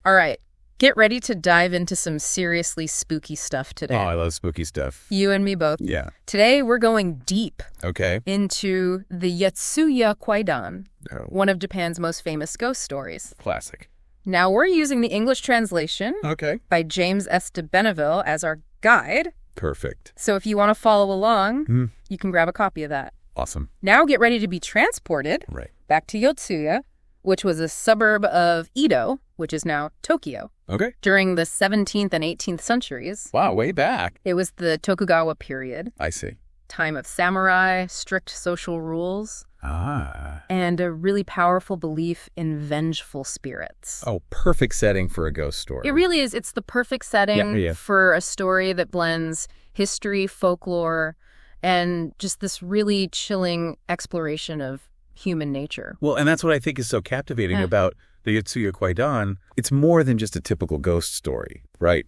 All right. Get ready to dive into some seriously spooky stuff today. Oh, I love spooky stuff. You and me both. Yeah. Today, we're going deep Okay. into the Yotsuya Kwaidan, Oh, one of Japan's most famous ghost stories. classic. Now, we're using the English translation Okay. by James S. de Benneville as our guide. Perfect. So if you want to follow along, you can grab a copy of that. Awesome. Now get ready to be transported Right. back to Yotsuya, which was a suburb of Edo, which is now Tokyo. Okay. During the 17th and 18th centuries, Wow, way back. it was the Tokugawa period, I see. time of samurai, strict social rules, Ah. and a really powerful belief in vengeful spirits. Oh, perfect setting for a ghost story. It really is. It's the perfect setting Yeah. for a story that blends history, folklore, and just this really chilling exploration of human nature. Well, and that's what I think is so captivating about the Yotsuya Kwaidan. It's more than just a typical ghost story, right?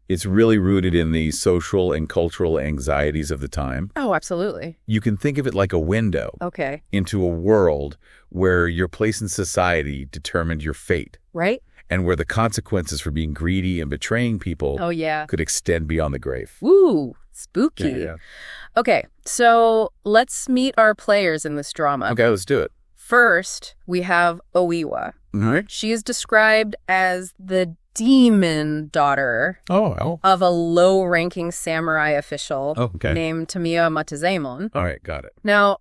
It's really rooted in the social and cultural anxieties of the time. Oh, absolutely. You can think of it like a window Okay. into a world where your place in society determined your fate, Right? and where the consequences for being greedy and betraying people Oh, yeah. could extend beyond the grave. Woo, spooky. Yeah. Okay, so let's meet our players in this drama. Okay, let's do it. First, we have Oiwa. All right. She is described as the demon daughter Oh. of a low-ranking samurai official Okay. named Tamiya Matazemon. All right, got it. Now,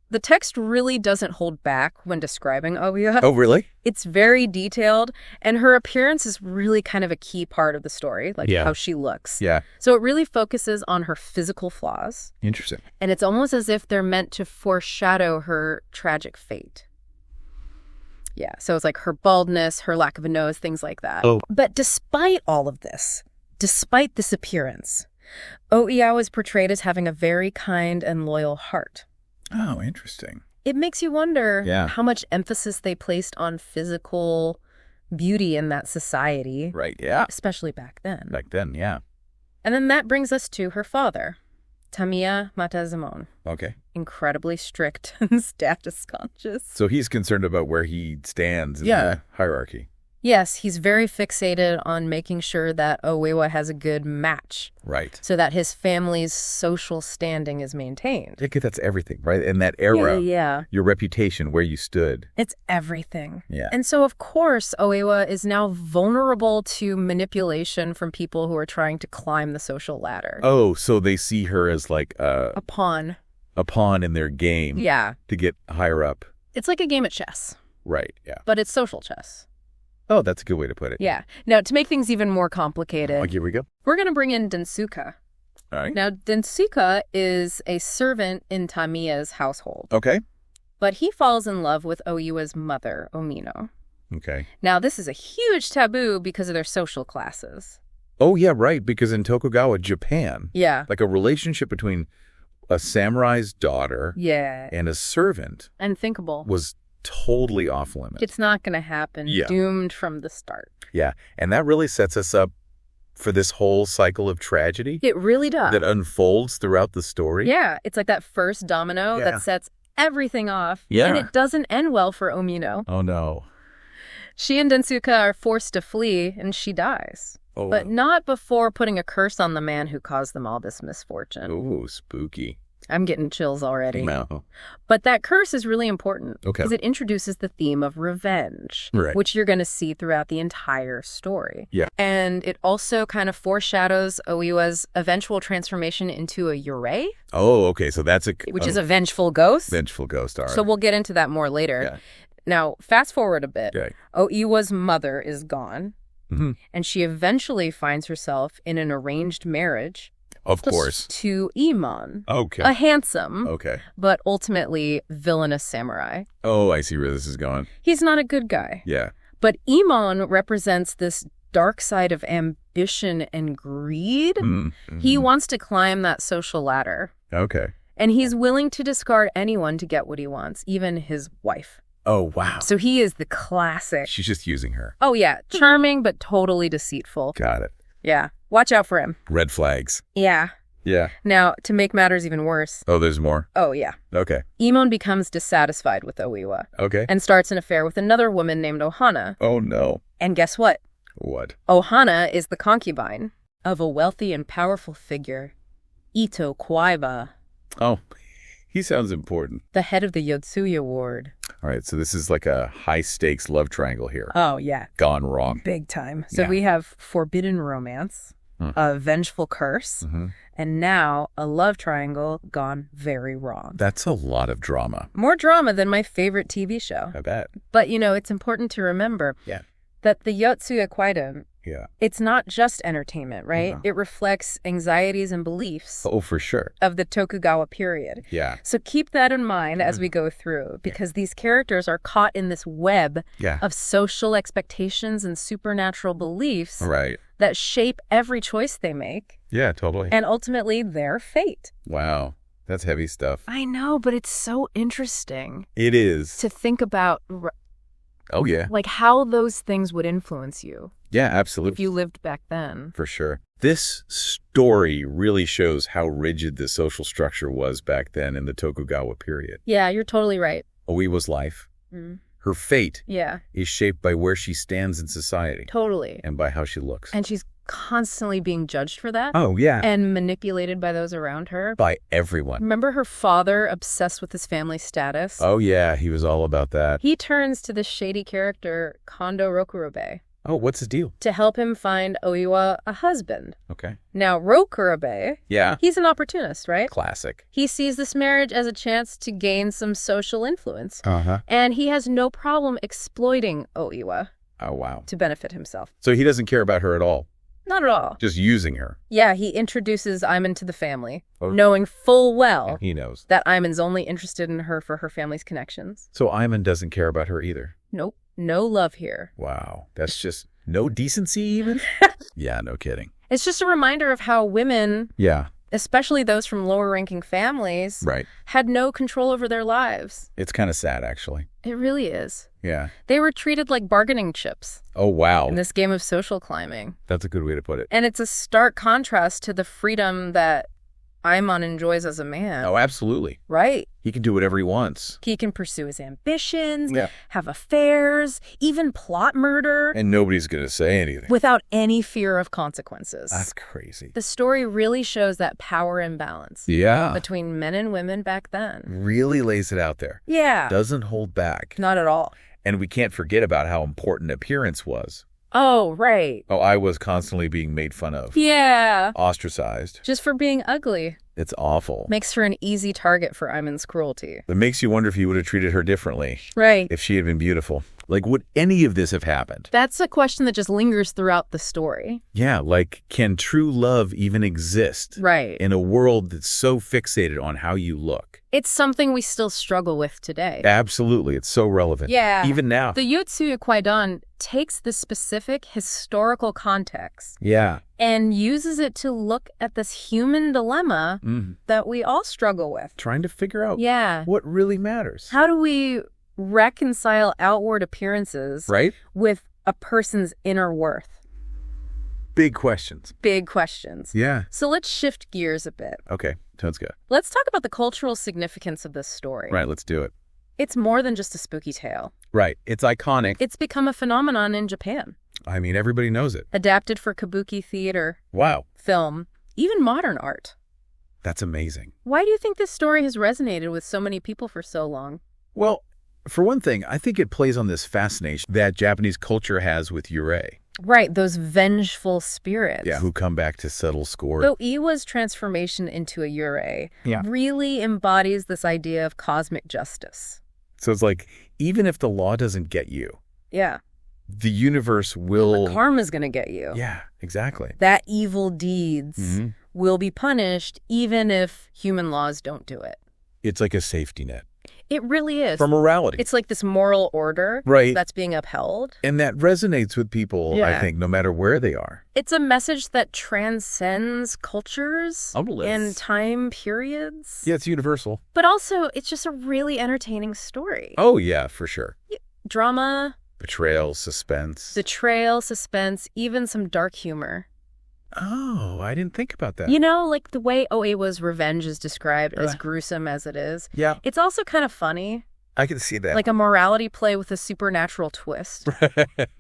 the text really doesn't hold back when describing Oiwa. Oh, really? It's very detailed, and her appearance is really kind of a key part of the story, like Yeah. how she looks. Yeah. So it really focuses on her physical flaws, Interesting. and it's almost as if they're meant to foreshadow her tragic fate. Yeah, so it's like her baldness, her lack of a nose, things like that. Oh. But despite all of this, despite this appearance, Oiwa is portrayed as having a very kind and loyal heart. Oh, interesting. It makes you wonder Yeah. how much emphasis they placed on physical beauty in that society, Right, yeah. especially back then. Back then, yeah. And then that brings us to her father, Tamiya Matazemon. Okay. Incredibly strict and status conscious. So he's concerned about where he stands in Yeah. the hierarchy. Yes, he's very fixated on making sure that Oiwa has a good match Right. so that his family's social standing is maintained. Yeah, 'cause that's everything, right? In that era, Yeah. your reputation, where you stood. It's everything. Yeah. And so, of course, Oiwa is now vulnerable to manipulation from people who are trying to climb the social ladder. Oh, so they see her as like A pawn. a pawn in their game Yeah. to get higher up. It's like a game of chess, Right, yeah. but it's social chess. Oh, that's a good way to put it. Yeah. Now, to make things even more complicated, Oh, here we go. we're going to bring in Densuka. All right. Now, Densuka is a servant in Tamiya's household, Okay. but he falls in love with Oiwa's mother, Omino. Okay. Now, this is a huge taboo because of their social classes. Oh, yeah, right. Because in Tokugawa, Japan, Yeah. like a relationship between a samurai's daughter Yeah. and a servant Unthinkable. was totally off limits. It's not going to happen. Yeah. Doomed from the start. Yeah. And that really sets us up for this whole cycle of tragedy It really does. that unfolds throughout the story. Yeah. It's like that first domino Yeah. that sets everything off. Yeah. And it doesn't end well for Omino. Oh, no. She and Densuka are forced to flee, and she dies. Oh, But not before putting a curse on the man who caused them all this misfortune. ooh, spooky. I'm getting chills already. No. But that curse is really important Okay. because it introduces the theme of revenge, Right. which you're going to see throughout the entire story. Yeah. And it also kind of foreshadows Oiwa's eventual transformation into a yurei, Oh, okay. So that's which is a vengeful ghost. vengeful ghost. All right. So we'll get into that more later. Yeah. Now, fast forward a bit. Okay. Oiwa's mother is gone, Mhm. and she eventually finds herself in an arranged marriage Of course. to Imon, Okay. a handsome Okay. but ultimately villainous samurai. Oh, I see where this is going. He's not a good guy. Yeah. But Imon represents this dark side of ambition and greed. Mm-hmm. He wants to climb that social ladder. Okay. And he's willing to discard anyone to get what he wants, even his wife. Oh, wow. So he is the classic. She's just using her. Oh, yeah. Charming, but totally deceitful. Got it. Yeah. Watch out for him. Red flags. Yeah. Yeah. Now, to make matters even worse. Oh, there's more. Oh, yeah. Okay. Imon becomes dissatisfied with Oiwa Okay. and starts an affair with another woman named Ohana. Oh, no. And guess what? What? Ohana is the concubine of a wealthy and powerful figure, Ito Kwaiba, Oh, he sounds important. the head of the Yotsuya ward. All right, so this is like a high-stakes love triangle here. Oh, yeah. Gone wrong. Big time. So Yeah. we have forbidden romance, a vengeful curse, and now a love triangle gone very wrong. That's a lot of drama. More drama than my favorite TV show. I bet. But, it's important to remember that the Yotsuya Kwaidan, Yeah. it's not just entertainment, right? It reflects anxieties and beliefs Oh, for sure. of the Tokugawa period. Yeah. So keep that in mind as we go through, because these characters are caught in this web of social expectations and supernatural beliefs Right. that shape every choice they make Yeah, totally. and ultimately their fate. Wow. That's heavy stuff. I know, but it's so interesting It is. to think about Oh, yeah. like how those things would influence you Yeah, if absolutely. you lived back then. For sure. This story really shows how rigid the social structure was back then in the Tokugawa period. Yeah, you're totally right. Oiwa's life, her fate, Yeah, is shaped by where she stands in society totally. and by how she looks. And she's constantly being judged for that Oh, yeah. and manipulated by those around her. By everyone. Remember her father obsessed with his family status? Oh, yeah. He was all about that. He turns to the shady character Kondo Rokurube Oh, what's his deal? to help him find Oiwa a husband. Okay. Now, Rokurube, Yeah. he's an opportunist, right? Classic. He sees this marriage as a chance to gain some social influence, Uh-huh. and he has no problem exploiting Oiwa Oh, wow. to benefit himself. So he doesn't care about her at all. Not at all. Just using her. Yeah, he introduces Iman to the family, Oh. knowing full well He knows. that Iman's only interested in her for her family's connections. So Iman doesn't care about her either. Nope, no love here. Wow. That's just no decency even? Yeah, no kidding. It's just a reminder of how women, Yeah. especially those from lower-ranking families, Right. had no control over their lives. It's kind of sad, actually. It really is. Yeah. They were treated like bargaining chips Oh, wow. in this game of social climbing. That's a good way to put it. And it's a stark contrast to the freedom that Iman enjoys as a man. Oh, absolutely. Right? He can do whatever he wants. He can pursue his ambitions, Yeah. have affairs, even plot murder And nobody's going to say anything. without any fear of consequences. That's crazy. The story really shows that power imbalance Yeah. between men and women back then. Really lays it out there. Yeah. Doesn't hold back. Not at all. And we can't forget about how important appearance was. Oh, right. Oh, I was constantly being made fun of. Yeah. Ostracized. Just for being ugly. It's awful. Makes for an easy target for Iman's cruelty. It makes you wonder if he would have treated her differently Right. if she had been beautiful. Like, would any of this have happened? That's a question that just lingers throughout the story. Yeah, like, can true love even exist Right. in a world that's so fixated on how you look? It's something we still struggle with today. Absolutely. It's so relevant. Yeah. Even now. The Yotsuya Kwaidan takes this specific historical context Yeah. and uses it to look at this human dilemma that we all struggle with. Trying to figure out Yeah. what really matters. How do we reconcile outward appearances Right? with a person's inner worth? Big questions. Big questions. Yeah. So let's shift gears a bit. Okay. Sounds good. Let's talk about the cultural significance of this story. Right. Let's do it. It's more than just a spooky tale. Right. It's iconic. It's become a phenomenon in Japan. I mean, everybody knows it. Adapted for kabuki theater, Wow. film, even modern art. That's amazing. Why do you think this story has resonated with so many people for so long? Well, for one thing, I think it plays on this fascination that Japanese culture has with yurei. Right, those vengeful spirits. Yeah, who come back to settle score. Though Iwa's transformation into a yurei Yeah. really embodies this idea of cosmic justice. So it's like, even if the law doesn't get you, Yeah. the universe will... Karma's going to get you. Yeah, exactly. That evil deeds will be punished even if human laws don't do it. It's like a safety net. It really is. For morality. It's like this moral order Right. that's being upheld. And that resonates with people, I Yeah. think, no matter where they are. It's a message that transcends cultures and time periods. Yeah, it's universal. But also, it's just a really entertaining story. Oh, yeah, for sure. Drama, Betrayal, suspense. betrayal, suspense, even some dark humor. Oh, I didn't think about that. You know, like the way Oiwa's revenge is described, as Right. gruesome as it is. Yeah. It's also kind of funny. I can see that. Like a morality play with a supernatural twist.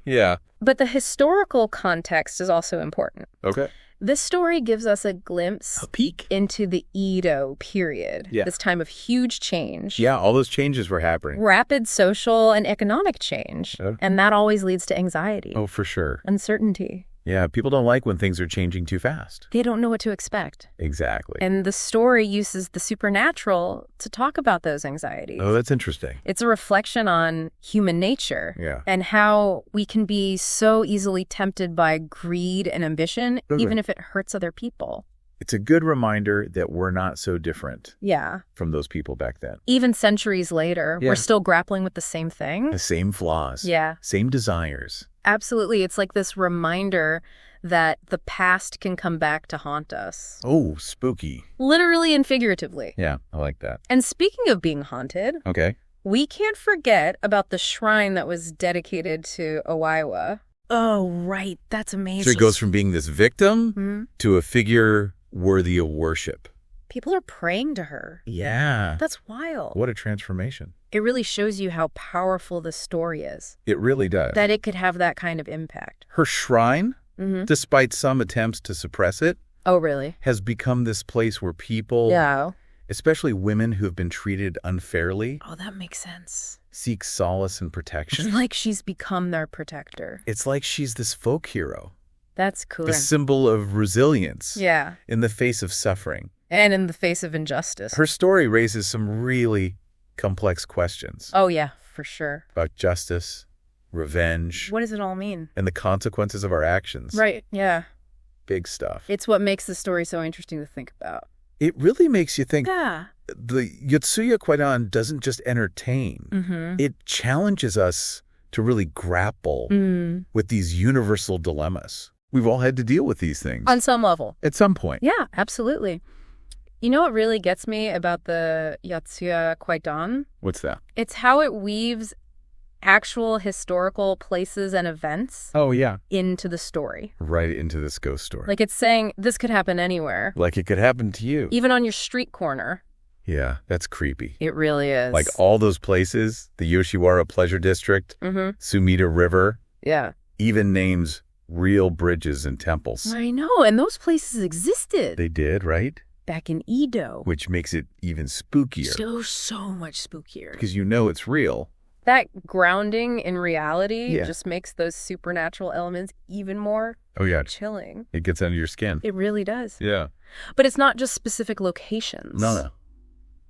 Yeah. But the historical context is also important. Okay. This story gives us a glimpse A peek. into the Edo period, Yeah. this time of huge change. Yeah, all those changes were happening. Rapid social and economic change. Yeah. And that always leads to anxiety, Oh, for sure. uncertainty. Yeah, people don't like when things are changing too fast. They don't know what to expect. Exactly. And the story uses the supernatural to talk about those anxieties. Oh, that's interesting. It's a reflection on human nature. Yeah. And how we can be so easily tempted by greed and ambition, Okay. even if it hurts other people. It's a good reminder that we're not so different Yeah. from those people back then. Even centuries later, Yeah. we're still grappling with the same thing. The same flaws. Yeah. Same desires. Absolutely. It's like this reminder that the past can come back to haunt us. Oh, spooky. Literally and figuratively. Yeah, I like that. And speaking of being haunted, Okay. we can't forget about the shrine that was dedicated to Oiwa. Oh, right. That's amazing. So he goes from being this victim Mhm. to a figure worthy of worship. People are praying to her. Yeah. That's wild. What a transformation. It really shows you how powerful the story is, It really does. that it could have that kind of impact. Her shrine, Mm-hmm. despite some attempts to suppress it, Oh, really? has become this place where people, Yeah. especially women who have been treated unfairly, Oh, that makes sense. seek solace and It's protection. like she's become their protector. It's like she's this folk hero, That's cool. the symbol of resilience Yeah. in the face of suffering. And in the face of injustice. Her story raises some really complex questions Oh, yeah, for sure. about justice, revenge, What does it all mean? and the consequences of our actions. Right. Yeah. Big stuff. It's what makes the story so interesting to think about. It really makes you think. Yeah. The Yotsuya Kwaidan doesn't just entertain. Mm-hmm. It challenges us to really grapple with these universal dilemmas. We've all had to deal with these things On some level. at some point. Yeah, absolutely. You know what really gets me about the Yotsuya Kwaidan? What's that? It's how it weaves actual historical places and events Oh, yeah. into the story. Right into this ghost story. Like it's saying this could happen anywhere, Like it could happen to you. even on your street corner. Yeah, that's creepy. It really is. Like all those places, the Yoshiwara Pleasure District, Mm-hmm. Sumida River, Yeah. even names real bridges and temples. I know, and those places existed They did, right? back in Edo. Which makes it even spookier So much spookier. because you know it's real. That grounding in reality Yeah. just makes those supernatural elements even more Oh, yeah. chilling. It gets under your skin. It really does. Yeah. But it's not just specific locations. No.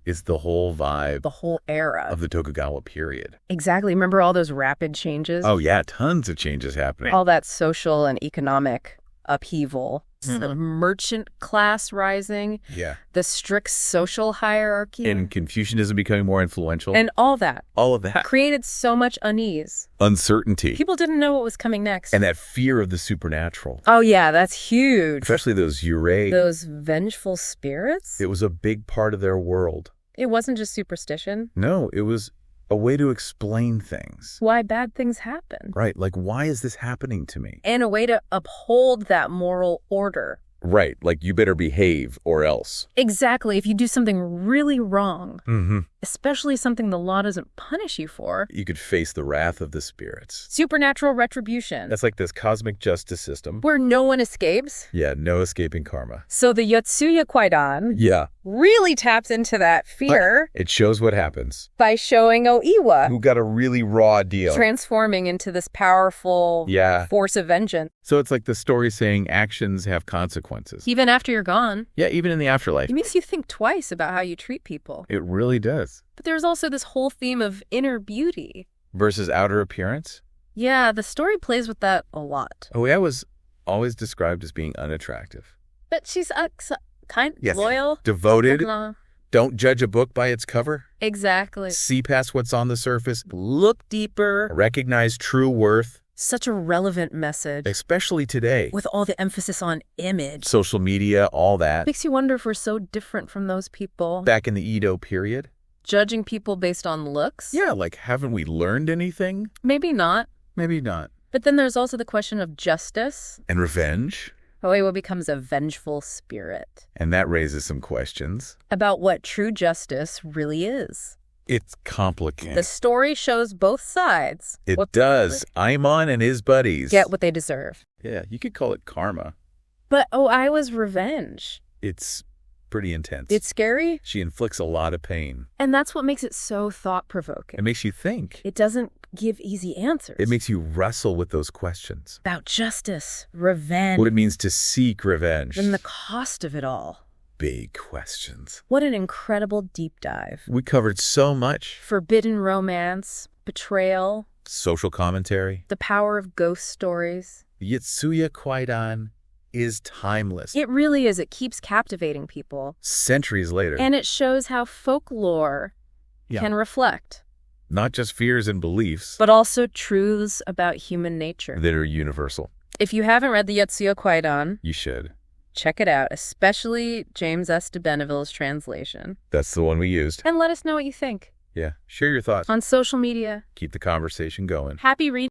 It's the whole vibe The whole era. of the Tokugawa period. Exactly. Remember all those rapid changes? Oh, yeah. Tons of changes happening. All that social and economic upheaval. Hmm. The merchant class rising, Yeah. the strict social hierarchy, And Confucianism becoming more influential. and all that all of that. created so much unease. Uncertainty. People didn't know what was coming next. And that fear of the supernatural. Oh, yeah, that's huge. Especially those yurei. Those vengeful spirits? It was a big part of their world. It wasn't just superstition. No, it was a way to explain things. Why bad things happen. Right. Like, why is this happening to me? And a way to uphold that moral order. Right. Like, you better behave or else. Exactly. If you do something really wrong, Mm-hmm. especially something the law doesn't punish you for, You could face the wrath of the spirits. supernatural retribution, That's like this cosmic justice system. where no one escapes. Yeah, no escaping karma. So the Yotsuya Kwaidan Yeah. really taps into that fear It shows what happens. by showing Oiwa Who got a really raw deal. transforming into this powerful Yeah. force of vengeance. So it's like the story saying actions have consequences. Even after you're gone, Yeah, even in the afterlife. it makes you think twice about how you treat people. It really does. But there's also this whole theme of inner beauty. Versus outer appearance. Yeah, the story plays with that a lot. Oiwa was always described as being unattractive. But she's kind, Yes. loyal. Devoted. No. Don't judge a book by its cover. Exactly. See past what's on the surface. Look deeper. Recognize true worth, Such a relevant message. especially today. With all the emphasis on image. Social media, all that. Makes you wonder if we're so different from those people. Back in the Edo period. Judging people based on looks? Yeah, like, haven't we learned anything? Maybe not. Maybe not. But then there's also the question of justice. And revenge? Oiwa becomes a vengeful spirit. And that raises some questions. About what true justice really is. It's complicated. The story shows both sides. It does. Aimon and his buddies get what they deserve. Yeah, you could call it karma. But Oiwa's revenge. It's pretty intense. It's scary. She inflicts a lot of pain. And that's what makes it so thought-provoking. It makes you think. It doesn't give easy answers. It makes you wrestle with those questions. About justice, revenge. What it means to seek revenge. And the cost of it all. Big questions. What an incredible deep dive. We covered so much. Forbidden romance, betrayal. Social commentary. The power of ghost stories. Yotsuya Kwaidan is timeless. It really is. It keeps captivating people. Centuries later. And it shows how folklore can reflect. Not just fears and beliefs. But also truths about human nature. That are universal. If you haven't read the Yotsuya Kwaidan, you should. Check it out, especially James S. de Benneville's translation. That's the one we used. And let us know what you think. Yeah, share your thoughts. On social media. Keep the conversation going. Happy reading.